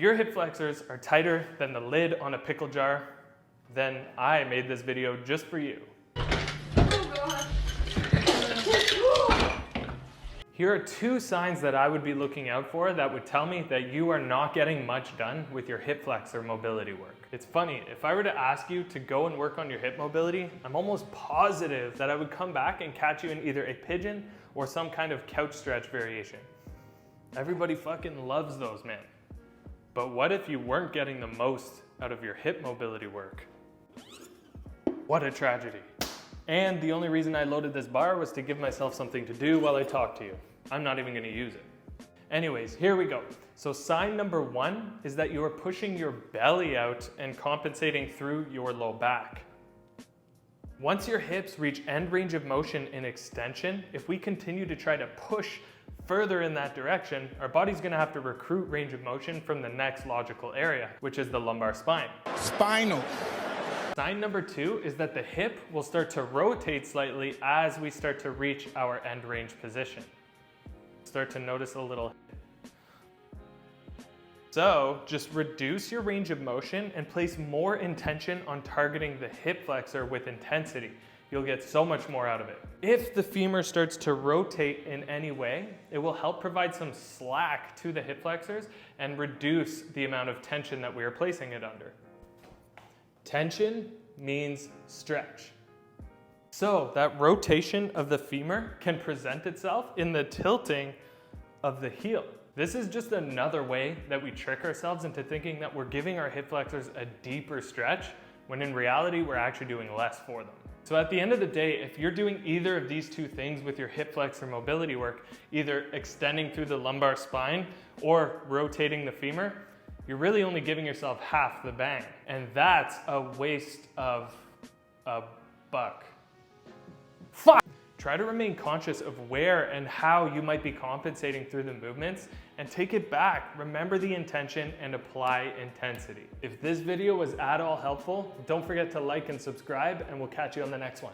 your hip flexors are tighter than the lid on a pickle jar, then I made this video just for you. Here are 2 signs that I would be looking out for that would tell me that you are not getting much done with your hip flexor mobility work. It's funny, if I were to ask you to go and work on your hip mobility, I'm almost positive that I would come back and catch you in either a pigeon or some kind of couch stretch variation. Everybody fucking loves those, man. But what if you weren't getting the most out of your hip mobility work? What a tragedy. And the only reason I loaded this bar was to give myself something to do while I talk to you. I'm not even gonna use it. Anyways, here we go. So sign number 1 is that you are pushing your belly out and compensating through your low back. Once your hips reach end range of motion in extension, if we continue to try to push further in that direction, our body's gonna have to recruit range of motion from the next logical area, which is the lumbar spine. Spinal. Sign number 2 is that the hip will start to rotate slightly as we start to reach our end range position. Start to notice a little. So just reduce your range of motion and place more intention on targeting the hip flexor with intensity. You'll get so much more out of it. If the femur starts to rotate in any way, it will help provide some slack to the hip flexors and reduce the amount of tension that we are placing it under. Tension means stretch. So that rotation of the femur can present itself in the tilting of the heel. This is just another way that we trick ourselves into thinking that we're giving our hip flexors a deeper stretch, when in reality, we're actually doing less for them. So at the end of the day, if you're doing either of these 2 things with your hip flexor mobility work, either extending through the lumbar spine or rotating the femur, you're really only giving yourself half the bang. And that's a waste of a buck. Fuck! Try to remain conscious of where and how you might be compensating through the movements and take it back. Remember the intention and apply intensity. If this video was at all helpful, don't forget to like and subscribe, and we'll catch you on the next one.